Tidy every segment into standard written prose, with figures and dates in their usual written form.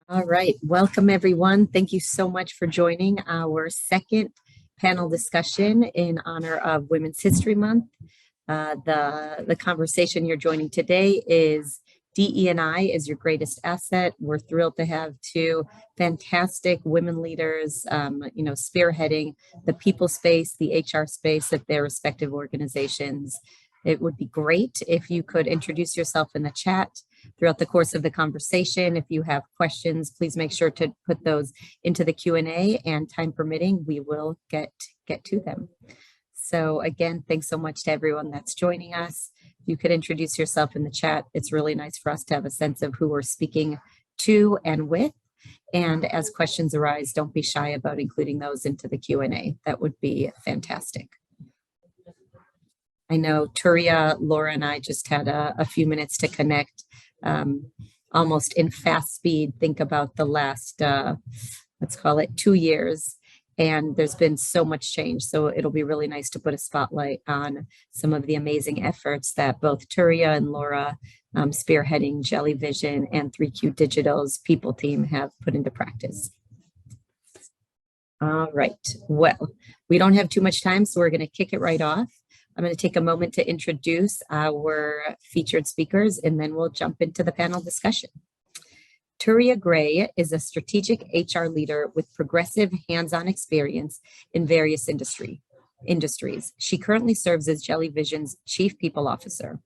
All right, welcome everyone. Thank you so much for joining our second panel discussion in honor of Women's History Month. The conversation you're joining today is DE&I is your greatest asset. We're thrilled to have two fantastic women leaders, spearheading the people space, the HR space at their respective organizations. It would be great if you could introduce yourself in the chat throughout the course of the conversation. If you have questions, please make sure to put those into the Q&A, and time permitting, we will get to them. So again, thanks so much to everyone that's joining us. If you could introduce yourself in the chat, it's really nice for us to have a sense of who we're speaking to and with. And as questions arise, don't be shy about including those into the Q&A. That would be fantastic. I know Turiya, Laura, and I just had a few minutes to connect almost in fast speed. Think about the last, let's call it 2 years. And there's been so much change. So it'll be really nice to put a spotlight on some of the amazing efforts that both Turiya and Laura, spearheading Jellyvision and 3Q Digital's people team, have put into practice. All right, well, we don't have too much time, so we're going to kick it right off. I'm going to take a moment to introduce our featured speakers, and then we'll jump into the panel discussion. Turiya Gray is a strategic HR leader with progressive hands-on experience in various industries. She currently serves as Jellyvision's Chief People Officer.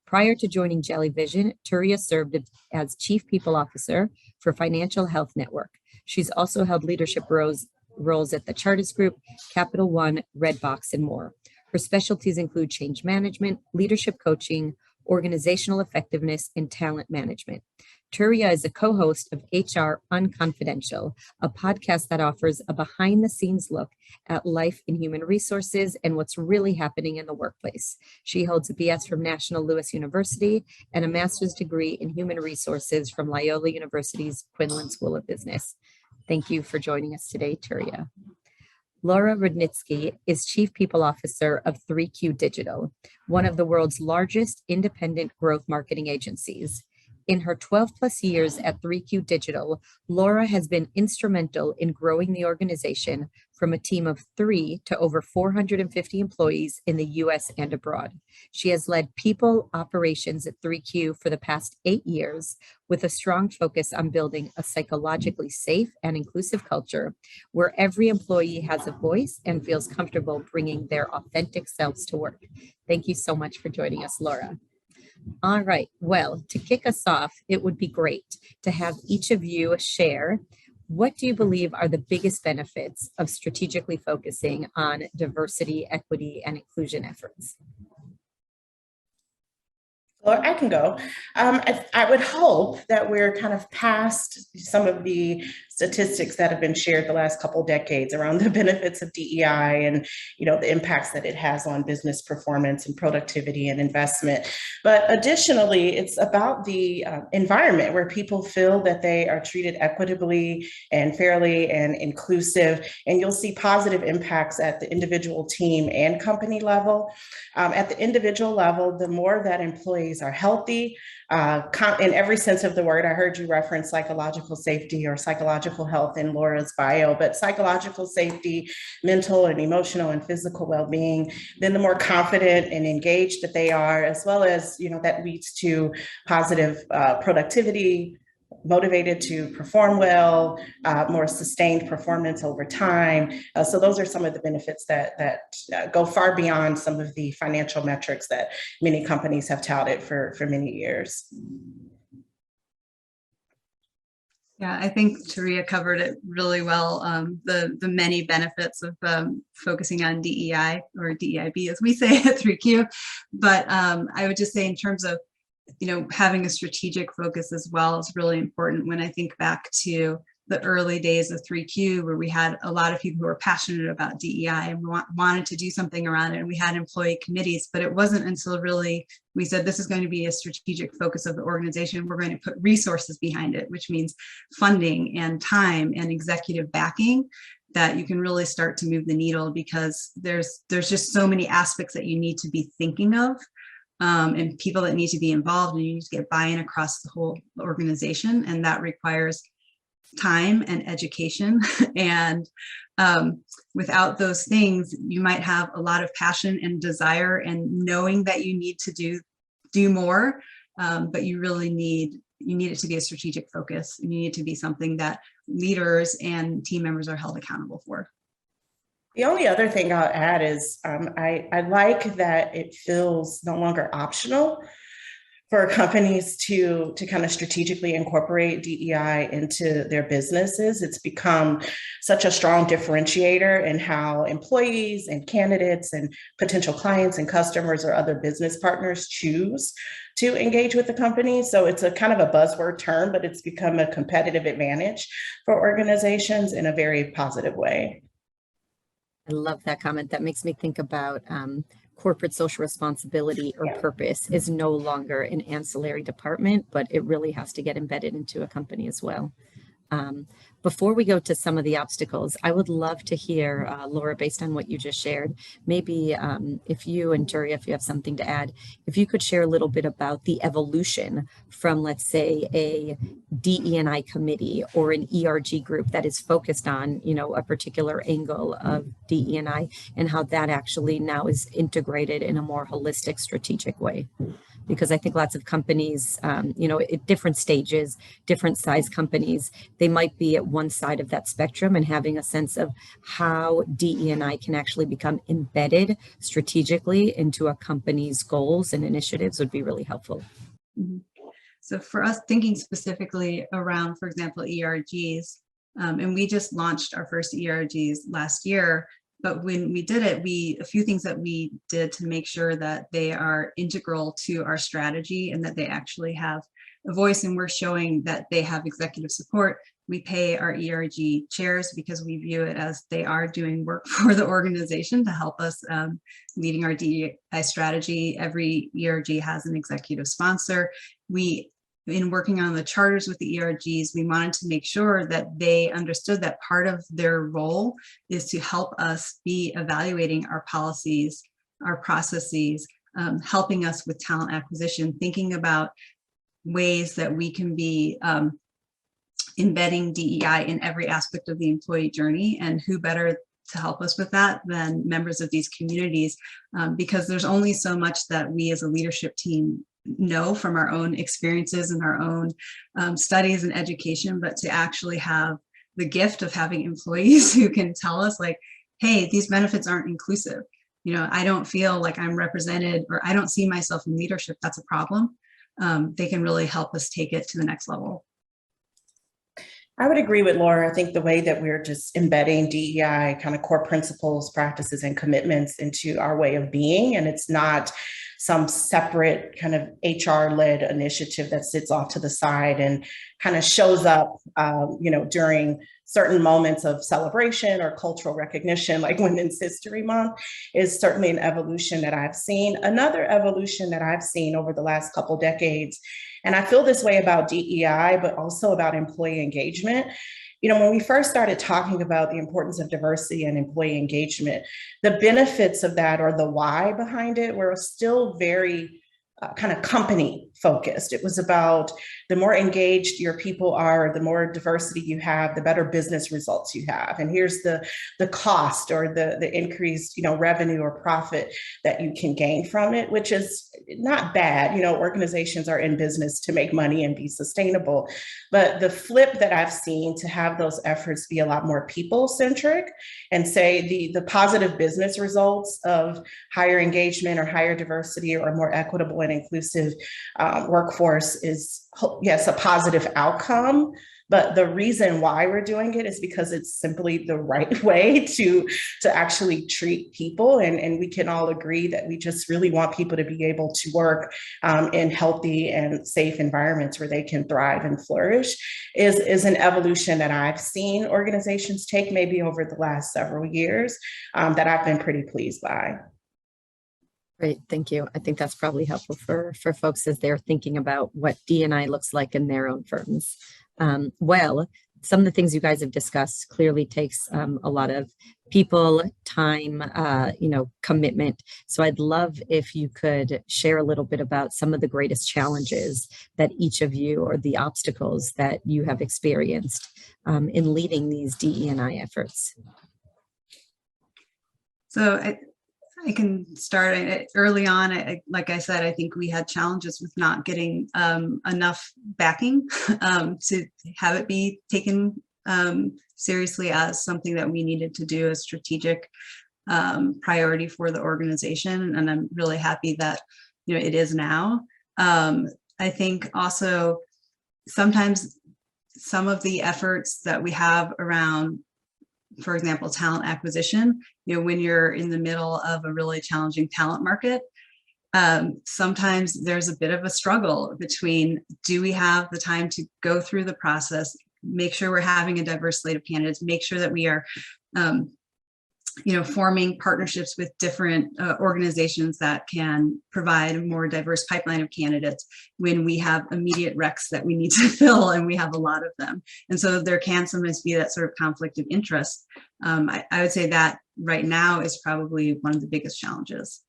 Prior to joining Jellyvision, Turiya served as Chief People Officer for Financial Health Network. She's also held leadership roles at the Chartist Group, Capital One, Redbox, and more. Her specialties include change management, leadership coaching, organizational effectiveness, and talent management. Turiya is a co-host of HR Unconfidential, a podcast that offers a behind-the-scenes look at life in human resources and what's really happening in the workplace. She holds a BS from National Louis University and a master's degree in human resources from Loyola University's Quinlan School of Business. Thank you for joining us today, Turiya. Laura Rodnitzky is Chief People Officer of 3Q Digital, one of the world's largest independent growth marketing agencies. In her 12 plus years at 3Q Digital, Laura has been instrumental in growing the organization from a team of 3 to over 450 employees in the US and abroad. She has led people operations at 3Q for the past 8 years, with a strong focus on building a psychologically safe and inclusive culture where every employee has a voice and feels comfortable bringing their authentic selves to work. Thank you so much for joining us, Laura. All right, well, to kick us off, it would be great to have each of you share, what do you believe are the biggest benefits of strategically focusing on diversity, equity, and inclusion efforts? Well, I can go. I would hope that we're kind of past some of the statistics that have been shared the last couple of decades around the benefits of DEI and, the impacts that it has on business performance and productivity and investment. But additionally, it's about the environment where people feel that they are treated equitably and fairly and inclusive. And you'll see positive impacts at the individual team and company level. At the individual level, the more that employees are healthy, in every sense of the word. I heard you reference psychological safety or psychological health in Laura's bio, but psychological safety, mental and emotional and physical well-being, then the more confident and engaged that they are, as well as, that leads to positive productivity, motivated to perform well, more sustained performance over time. So those are some of the benefits that go far beyond some of the financial metrics that many companies have touted for many years. Yeah, I think Turiya covered it really well. The many benefits of focusing on DEI, or DEIB as we say at 3Q. But I would just say, in terms of having a strategic focus as well is really important. When I think back to the early days of 3Q, where we had a lot of people who were passionate about DEI and wanted to do something around it, and we had employee committees, but it wasn't until really we said this is going to be a strategic focus of the organization. We're going to put resources behind it, which means funding and time and executive backing, that you can really start to move the needle, because there's just so many aspects that you need to be thinking of. And people that need to be involved, and you need to get buy-in across the whole organization. And that requires time and education. And without those things, you might have a lot of passion and desire and knowing that you need to do more, but you really need it to be a strategic focus. You need it to be something that leaders and team members are held accountable for. The only other thing I'll add is I like that it feels no longer optional for companies to kind of strategically incorporate DEI into their businesses. It's become such a strong differentiator in how employees and candidates and potential clients and customers or other business partners choose to engage with the company. So it's a kind of a buzzword term, but it's become a competitive advantage for organizations in a very positive way. I love that comment. That makes me think about corporate social responsibility or purpose is no longer an ancillary department, but it really has to get embedded into a company as well. Before we go to some of the obstacles, I would love to hear, Laura, based on what you just shared, maybe if you and Turiya, if you have something to add, if you could share a little bit about the evolution from, let's say, a DE&I committee or an ERG group that is focused on, you know, a particular angle of DE&I and how that actually now is integrated in a more holistic, strategic way. Because I think lots of companies, you know, at different stages, different size companies, they might be at one side of that spectrum, and having a sense of how DE&I can actually become embedded strategically into a company's goals and initiatives would be really helpful. Mm-hmm. So for us, thinking specifically around, for example, ERGs, and we just launched our first ERGs last year. But when we did it, a few things that we did to make sure that they are integral to our strategy and that they actually have a voice, and we're showing that they have executive support. We pay our ERG chairs because we view it as they are doing work for the organization to help us leading our DEI strategy. Every ERG has an executive sponsor. In working on the charters with the ERGs, we wanted to make sure that they understood that part of their role is to help us be evaluating our policies, our processes, helping us with talent acquisition, thinking about ways that we can be embedding DEI in every aspect of the employee journey, and who better to help us with that than members of these communities, because there's only so much that we as a leadership team know from our own experiences and our own studies and education, but to actually have the gift of having employees who can tell us, like, hey, these benefits aren't inclusive. You know, I don't feel like I'm represented, or I don't see myself in leadership. That's a problem. They can really help us take it to the next level. I would agree with Laura. I think the way that we're just embedding DEI kind of core principles, practices, and commitments into our way of being, and it's not some separate kind of HR-led initiative that sits off to the side and kind of shows up, you know, during certain moments of celebration or cultural recognition, like Women's History Month, is certainly an evolution that I've seen. Another evolution that I've seen over the last couple decades, and I feel this way about DEI, but also about employee engagement. You know, when we first started talking about the importance of diversity and employee engagement, the benefits of that, or the why behind it, were still very kind of company focused. It was about the more engaged your people are, the more diversity you have, the better business results you have. And here's the cost, or the increased, you know, revenue or profit that you can gain from it, which is not bad. You know, organizations are in business to make money and be sustainable. But the flip that I've seen to have those efforts be a lot more people centric, and say the positive business results of higher engagement or higher diversity or more equitable and inclusive workforce is, yes, a positive outcome. But the reason why we're doing it is because it's simply the right way to actually treat people. And we can all agree that we just really want people to be able to work in healthy and safe environments where they can thrive and flourish, is an evolution that I've seen organizations take maybe over the last several years that I've been pretty pleased by. Great, thank you. I think that's probably helpful for folks as they're thinking about what D&I looks like in their own firms. Well, some of the things you guys have discussed clearly takes a lot of people, time, commitment. So I'd love if you could share a little bit about some of the greatest challenges that each of you, or the obstacles that you have experienced in leading these DE&I efforts. So I can start early on. Like I said, I think we had challenges with not getting enough backing to have it be taken seriously as something that we needed to do, a strategic priority for the organization. And I'm really happy that it is now. I think also sometimes some of the efforts that we have around, for example, talent acquisition, when you're in the middle of a really challenging talent market, sometimes there's a bit of a struggle between, do we have the time to go through the process, make sure we're having a diverse slate of candidates, make sure that we are forming partnerships with different organizations that can provide a more diverse pipeline of candidates when we have immediate recs that we need to fill, and we have a lot of them. And so there can sometimes be that sort of conflict of interest. I would say that right now is probably one of the biggest challenges.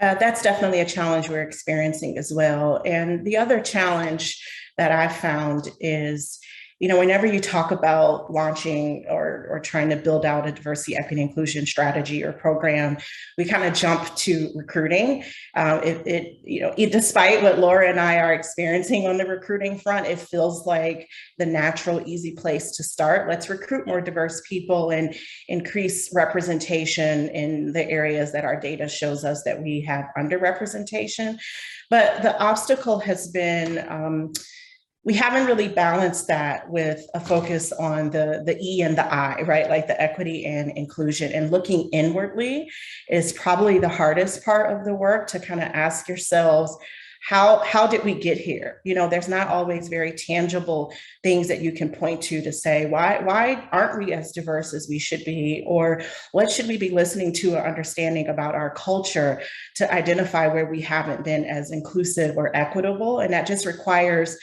That's definitely a challenge we're experiencing as well. And the other challenge that I found is, whenever you talk about launching or trying to build out a diversity, equity, inclusion strategy or program, we kind of jump to recruiting. Despite what Laura and I are experiencing on the recruiting front, it feels like the natural, easy place to start. Let's recruit more diverse people and increase representation in the areas that our data shows us that we have underrepresentation. But the obstacle has been, we haven't really balanced that with a focus on the E and the I, right? Like the equity and inclusion, and looking inwardly is probably the hardest part of the work, to kind of ask yourselves, how did we get here? There's not always very tangible things that you can point to say, why aren't we as diverse as we should be? Or what should we be listening to or understanding about our culture to identify where we haven't been as inclusive or equitable? And that just requires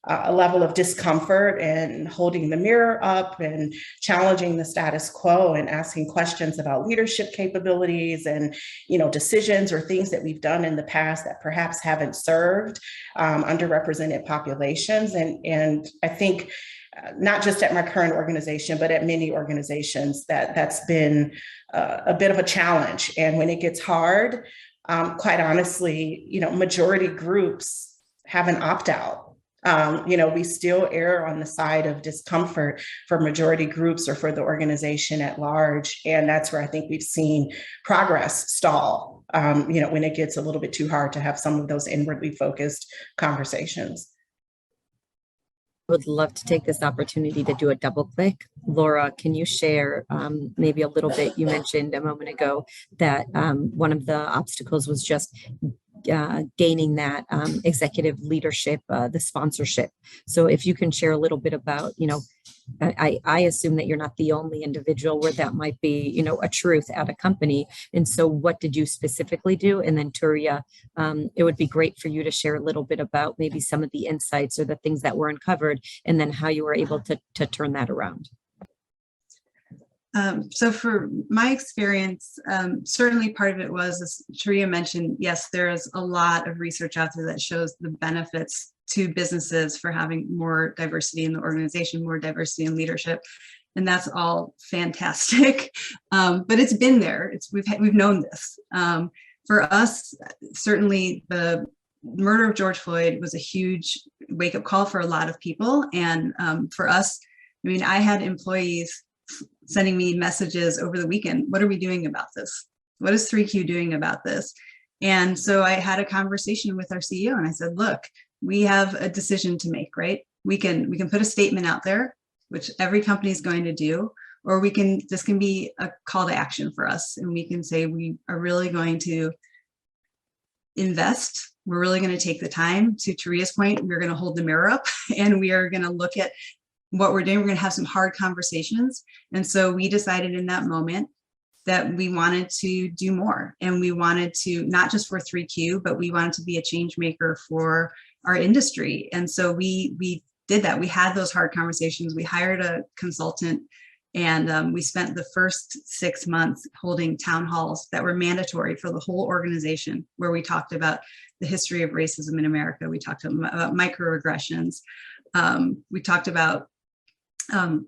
a level of discomfort and holding the mirror up and challenging the status quo and asking questions about leadership capabilities and, decisions or things that we've done in the past that perhaps haven't served underrepresented populations. And I think not just at my current organization, but at many organizations, that's been a bit of a challenge. And when it gets hard, quite honestly, majority groups have an opt-out. We still err on the side of discomfort for majority groups or for the organization at large. And that's where I think we've seen progress stall, when it gets a little bit too hard to have some of those inwardly focused conversations. I would love to take this opportunity to do a double click. Laura, can you share maybe a little bit? You mentioned a moment ago that one of the obstacles was just gaining that executive leadership, the sponsorship. So if you can share a little bit about, I assume that you're not the only individual where that might be, a truth at a company. And so what did you specifically do? And then Turiya, it would be great for you to share a little bit about maybe some of the insights or the things that were uncovered, and then how you were able to turn that around. So for my experience, certainly part of it was, as Turiya mentioned, yes, there is a lot of research out there that shows the benefits to businesses for having more diversity in the organization, more diversity in leadership. And that's all fantastic. But it's been there. We've known this. For us, certainly the murder of George Floyd was a huge wake-up call for a lot of people. And for us, I had employees sending me messages over the weekend. What are we doing about this? What is 3Q doing about this? And so I had a conversation with our CEO and I said, look, we have a decision to make, right? We can put a statement out there, which every company is going to do, or this can be a call to action for us. And we can say, we are really going to invest. We're really going to take the time. To Turiya's point, we're going to hold the mirror up and we are going to look at what we're doing. We're going to have some hard conversations. And so we decided in that moment that we wanted to do more, and we wanted to, not just for 3Q, but we wanted to be a change maker for our industry. And so we did that. We had those hard conversations. We hired a consultant, and we spent the first 6 months holding town halls that were mandatory for the whole organization, where we talked about the history of racism in America. We talked about microaggressions. We talked about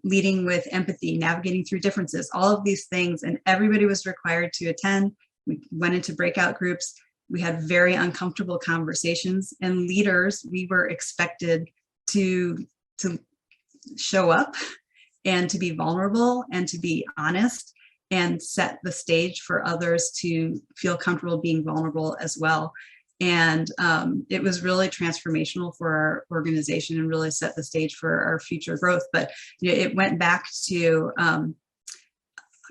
leading with empathy, navigating through differences, all of these things, and everybody was required to attend. We went into breakout groups. We had very uncomfortable conversations, and leaders, we were expected to show up and to be vulnerable and to be honest and set the stage for others to feel comfortable being vulnerable as well. And it was really transformational for our organization and really set the stage for our future growth. But it went back to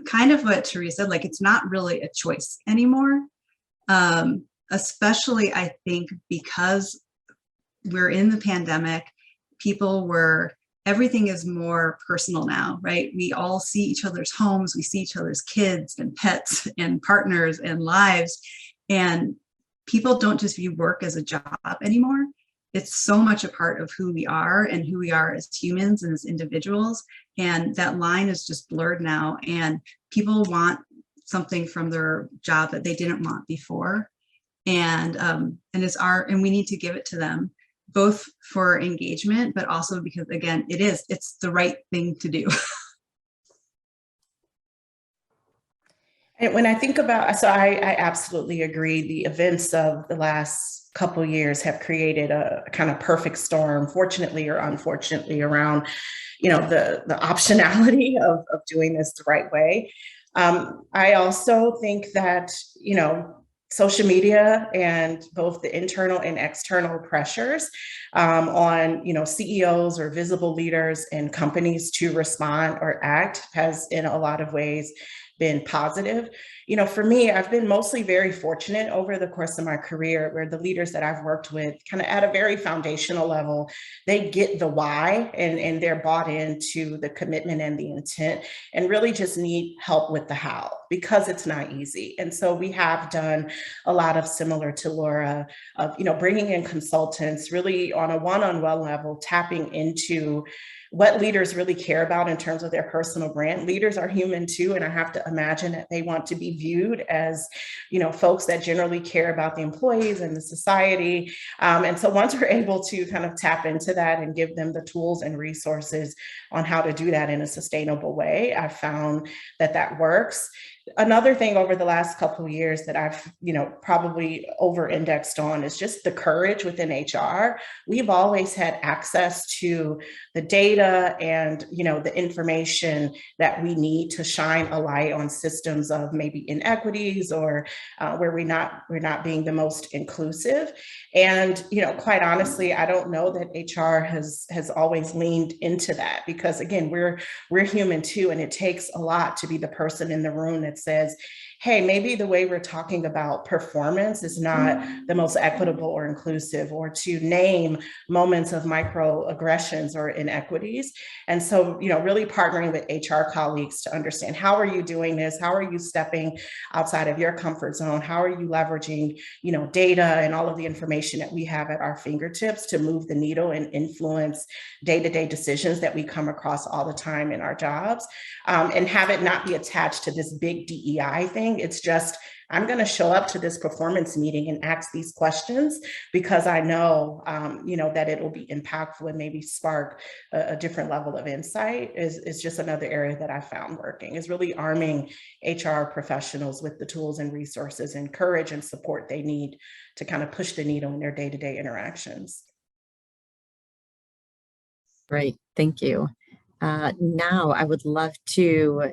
kind of what Turiya said, like, it's not really a choice anymore, especially I think because we're in the pandemic, everything is more personal now, right? We all see each other's homes, we see each other's kids and pets and partners and lives, and people don't just view work as a job anymore. It's so much a part of who we are and who we are as humans and as individuals. And that line is just blurred now. And people want something from their job that they didn't want before. And we need to give it to them, both for engagement, but also because, again, it's the right thing to do. And when I think about, so I absolutely agree. The events of the last couple of years have created a kind of perfect storm, fortunately or unfortunately, around, the optionality of doing this the right way. I also think that, social media and both the internal and external pressures on, CEOs or visible leaders in companies to respond or act has in a lot of ways been positive. For me, I've been mostly very fortunate over the course of my career where the leaders that I've worked with kind of at a very foundational level, they get the why and they're bought into the commitment and the intent and really just need help with the how, because it's not easy. And so we have done a lot of similar to Laura of, bringing in consultants really on a one-on-one level, tapping into what leaders really care about in terms of their personal brand. Leaders are human too, and I have to imagine that they want to be viewed as, folks that generally care about the employees and the society. And so once we're able to kind of tap into that and give them the tools and resources on how to do that in a sustainable way, I found that works. Another thing over the last couple of years that I've, probably over-indexed on is just the courage within HR. We've always had access to the data and, the information that we need to shine a light on systems of maybe inequities or where we're not being the most inclusive. And, quite honestly, I don't know that HR has always leaned into that because, again, we're human too, and it takes a lot to be the person in the room that says, hey, maybe the way we're talking about performance is not the most equitable or inclusive, or to name moments of microaggressions or inequities. And so, really partnering with HR colleagues to understand, how are you doing this? How are you stepping outside of your comfort zone? How are you leveraging, data and all of the information that we have at our fingertips to move the needle and influence day-to-day decisions that we come across all the time in our jobs, and have it not be attached to this big DEI thing. It's just, I'm going to show up to this performance meeting and ask these questions because I know, that it will be impactful and maybe spark a different level of insight. Is just another area that I found working, is really arming HR professionals with the tools and resources and courage and support they need to kind of push the needle in their day-to-day interactions. Great, thank you. Now I would love to,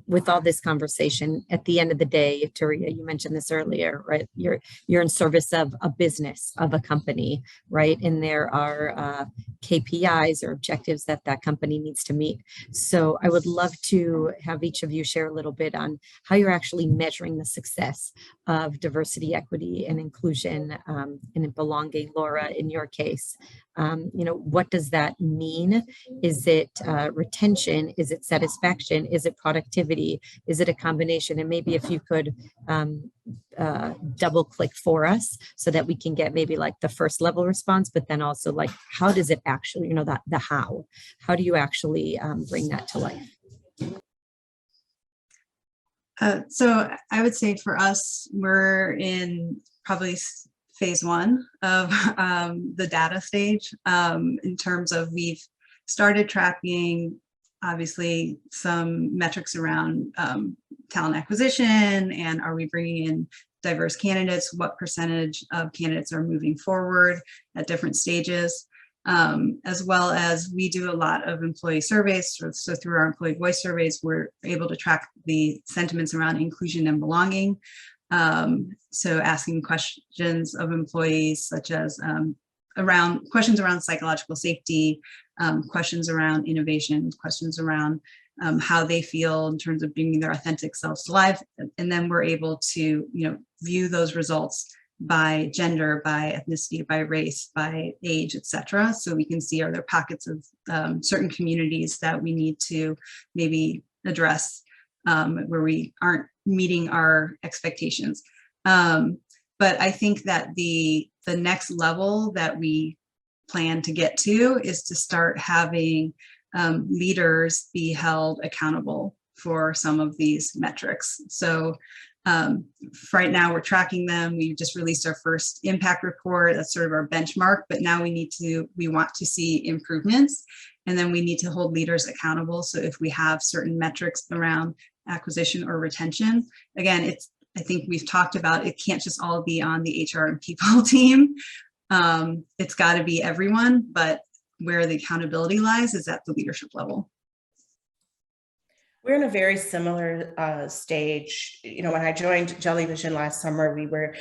with all this conversation, at the end of the day, Turiya, you mentioned this earlier, right? You're in service of a business, of a company, right? And there are KPIs or objectives that company needs to meet. So I would love to have each of you share a little bit on how you're actually measuring the success of diversity, equity, and inclusion, and belonging. Laura, in your case, what does that mean? Is it retention? Is it satisfaction? Is Is it productivity? Is it a combination? And maybe if you could double click for us so that we can get maybe like the first level response, but then also like, how does it actually, the how do you actually bring that to life? So I would say for us, we're in probably phase one of the data stage in terms of we've started tracking, obviously, some metrics around talent acquisition and are we bringing in diverse candidates, what percentage of candidates are moving forward at different stages, as well as we do a lot of employee surveys. So through our employee voice surveys, we're able to track the sentiments around inclusion and belonging. So asking questions of employees such as questions around psychological safety, questions around innovation, questions around how they feel in terms of bringing their authentic selves to life. And then we're able to, view those results by gender, by ethnicity, by race, by age, etc. So we can see, are there pockets of certain communities that we need to maybe address where we aren't meeting our expectations. But I think that the next level that we plan to get to is to start having leaders be held accountable for some of these metrics. So right now we're tracking them. We just released our first impact report. That's sort of our benchmark, but now we want to see improvements, and then we need to hold leaders accountable. So if we have certain metrics around acquisition or retention, again, I think we've talked about, it can't just all be on the HR and people team. It's got to be everyone, but where the accountability lies is at the leadership level. We're in a very similar stage. When I joined Jellyvision last summer, we were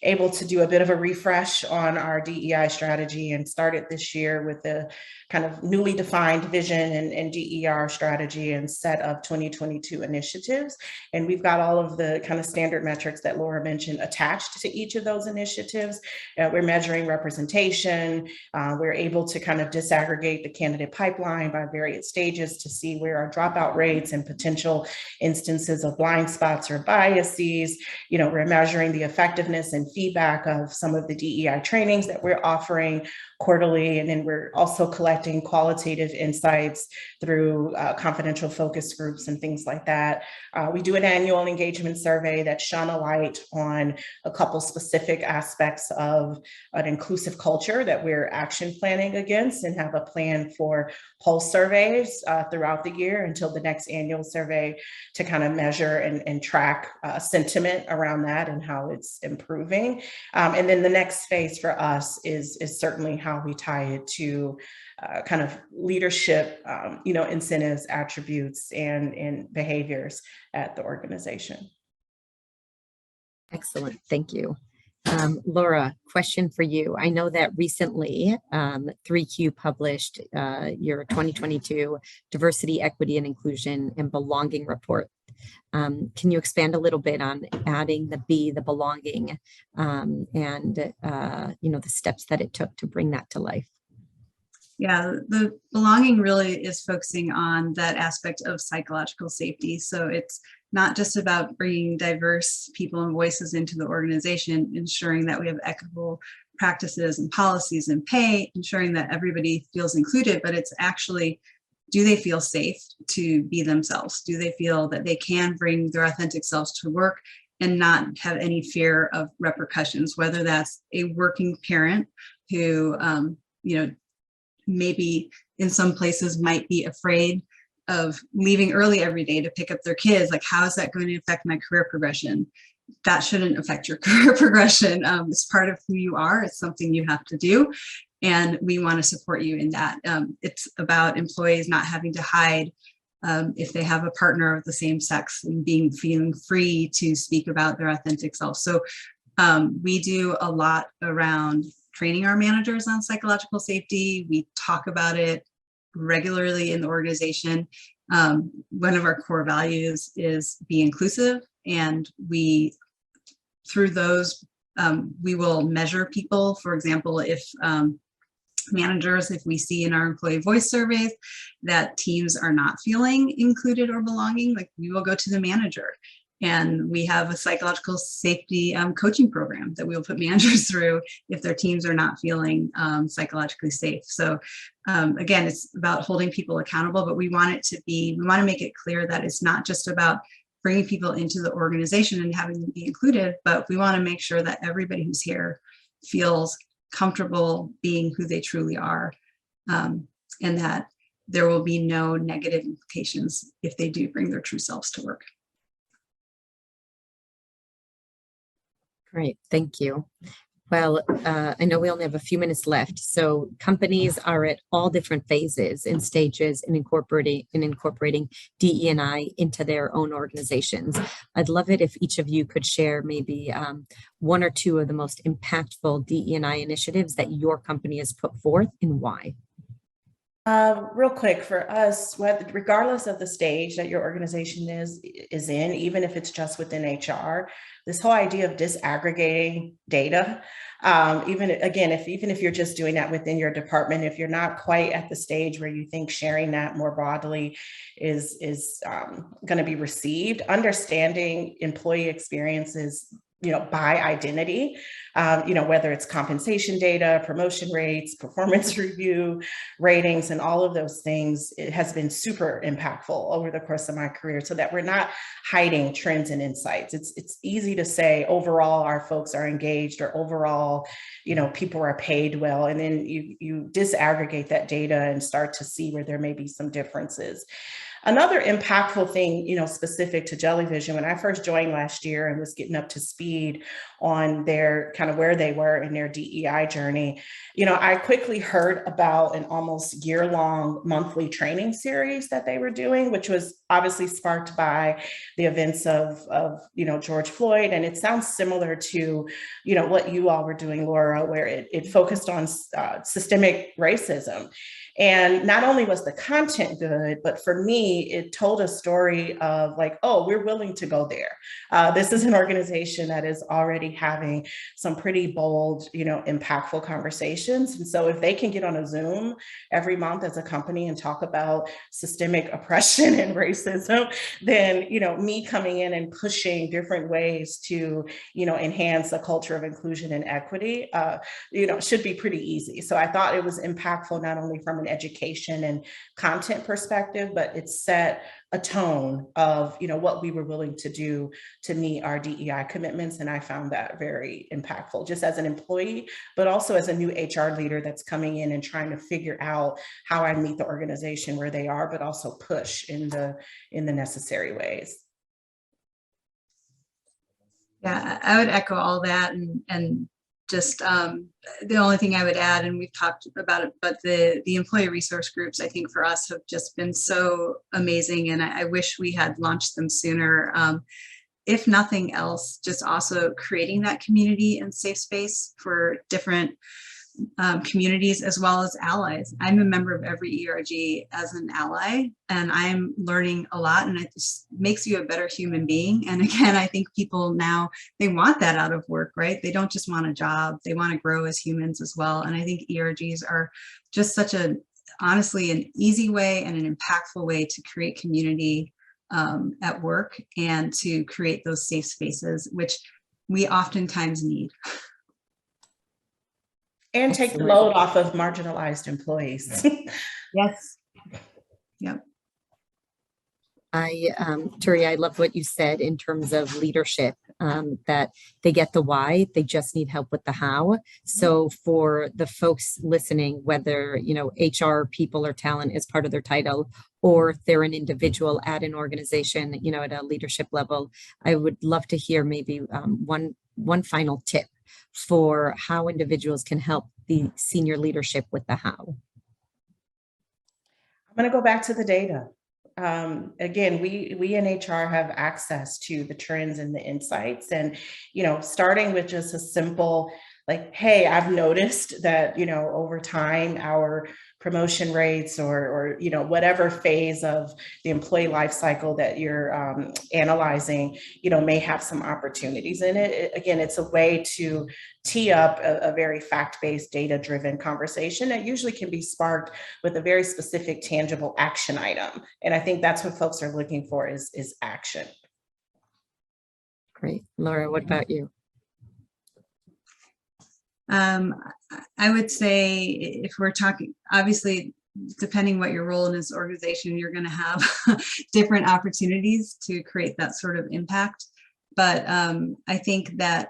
able to do a bit of a refresh on our DEI strategy and started this year with the kind of newly defined vision and DER strategy and set of 2022 initiatives. And we've got all of the kind of standard metrics that Laura mentioned attached to each of those initiatives. We're measuring representation. We're able to kind of disaggregate the candidate pipeline by various stages to see where our dropout rates and potential instances of blind spots or biases. We're measuring the effectiveness and feedback of some of the DEI trainings that we're offering quarterly. And then we're also collecting qualitative insights through confidential focus groups and things like that. We do an annual engagement survey that shone a light on a couple specific aspects of an inclusive culture that we're action planning against, and have a plan for pulse surveys throughout the year until the next annual survey to kind of measure and track sentiment around that and how it's improving. And then the next phase for us is certainly how we tie it to kind of leadership, incentives, attributes, and behaviors at the organization. Excellent, thank you. Laura, question for you. I know that recently 3Q published your 2022 Diversity, Equity, and Inclusion and Belonging Report. Can you expand a little bit on adding the B, the belonging, and the steps that it took to bring that to life? Yeah, the belonging really is focusing on that aspect of psychological safety. So it's not just about bringing diverse people and voices into the organization, ensuring that we have equitable practices and policies and pay, ensuring that everybody feels included, but it's actually, do they feel safe to be themselves? Do they feel that they can bring their authentic selves to work and not have any fear of repercussions, whether that's a working parent who, maybe in some places might be afraid of leaving early every day to pick up their kids. Like, how is that going to affect my career progression? That shouldn't affect your career progression. It's part of who you are. It's something you have to do. And we want to support you in that. It's about employees not having to hide if they have a partner of the same sex and feeling free to speak about their authentic self. So we do a lot around training our managers on psychological safety. We talk about it regularly in the organization. One of our core values is be inclusive, and through those, we will measure people. For example, if managers, if we see in our employee voice surveys that teams are not feeling included or belonging, like we will go to the manager. And we have a psychological safety coaching program that we'll put managers through if their teams are not feeling psychologically safe. So again, it's about holding people accountable, but we want to make it clear that it's not just about bringing people into the organization and having them be included, but we want to make sure that everybody who's here feels comfortable being who they truly are, and that there will be no negative implications if they do bring their true selves to work. Great, thank you. Well, I know we only have a few minutes left, so companies are at all different phases and stages in incorporating DE&I into their own organizations. I'd love it if each of you could share maybe one or two of the most impactful DE&I initiatives that your company has put forth and why. Real quick for us, regardless of the stage that your organization is in, even if it's just within HR, this whole idea of disaggregating data, even if you're just doing that within your department, if you're not quite at the stage where you think sharing that more broadly is going to be received, understanding employee experiences, by identity, whether it's compensation data, promotion rates, performance review, ratings, and all of those things, it has been super impactful over the course of my career, so that we're not hiding trends and insights. It's easy to say overall our folks are engaged, or overall, people are paid well, and then you disaggregate that data and start to see where there may be some differences. Another impactful thing, specific to Jellyvision, when I first joined last year and was getting up to speed on their kind of where they were in their DEI journey, I quickly heard about an almost year-long monthly training series that they were doing, which was obviously sparked by the events of George Floyd. And it sounds similar to, what you all were doing, Laura, where it focused on systemic racism. And not only was the content good, but for me, it told a story of like, oh, we're willing to go there. This is an organization that is already having some pretty bold, impactful conversations. And so if they can get on a Zoom every month as a company and talk about systemic oppression and racism, then, me coming in and pushing different ways to, enhance a culture of inclusion and equity, should be pretty easy. So I thought it was impactful, not only from an education and content perspective, but it set a tone of, what we were willing to do to meet our DEI commitments. And I found that very impactful, just as an employee, but also as a new HR leader that's coming in and trying to figure out how I meet the organization where they are, but also push in the necessary ways. Yeah, I would echo all that, and just the only thing I would add, and we've talked about it, but the employee resource groups, I think for us have just been so amazing, and I wish we had launched them sooner. If nothing else, just also creating that community and safe space for different communities as well as allies. I'm a member of every ERG as an ally, and I'm learning a lot, and it just makes you a better human being. And again, I think people now, they want that out of work, right? They don't just want a job, they want to grow as humans as well. And I think ERGs are just honestly, an easy way and an impactful way to create community at work and to create those safe spaces, which we oftentimes need. And take the load off of marginalized employees. Yes. Yep. Turiya, I love what you said in terms of leadership, that they get the why, they just need help with the how. So for the folks listening, whether, HR people or talent is part of their title, or if they're an individual at an organization, at a leadership level, I would love to hear maybe one final tip for how individuals can help the senior leadership with the how. I'm going to go back to the data. Again, we in HR have access to the trends and the insights, and, starting with just a simple, like, hey, I've noticed that, over time, our promotion rates or you know, whatever phase of the employee life cycle that you're analyzing, you know, may have some opportunities in it. Again, it's a way to tee up a very fact-based, data-driven conversation that usually can be sparked with a very specific, tangible action item. And I think that's what folks are looking for is action. Great. Laura, what about you? I would say if we're talking, obviously, depending what your role in this organization, you're going to have different opportunities to create that sort of impact. But I think that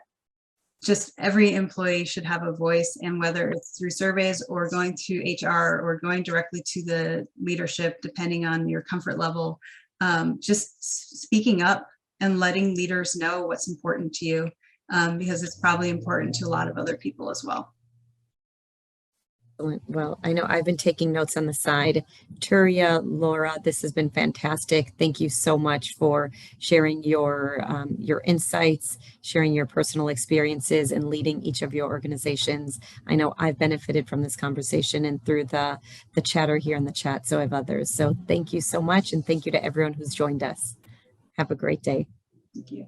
just every employee should have a voice, and whether it's through surveys or going to HR or going directly to the leadership, depending on your comfort level, just speaking up and letting leaders know what's important to you. Because it's probably important to a lot of other people as well. Well, I know I've been taking notes on the side. Turiya, Laura, this has been fantastic. Thank you so much for sharing your insights, sharing your personal experiences, and leading each of your organizations. I know I've benefited from this conversation and through the chatter here in the chat, so have others. So thank you so much, and thank you to everyone who's joined us. Have a great day. Thank you.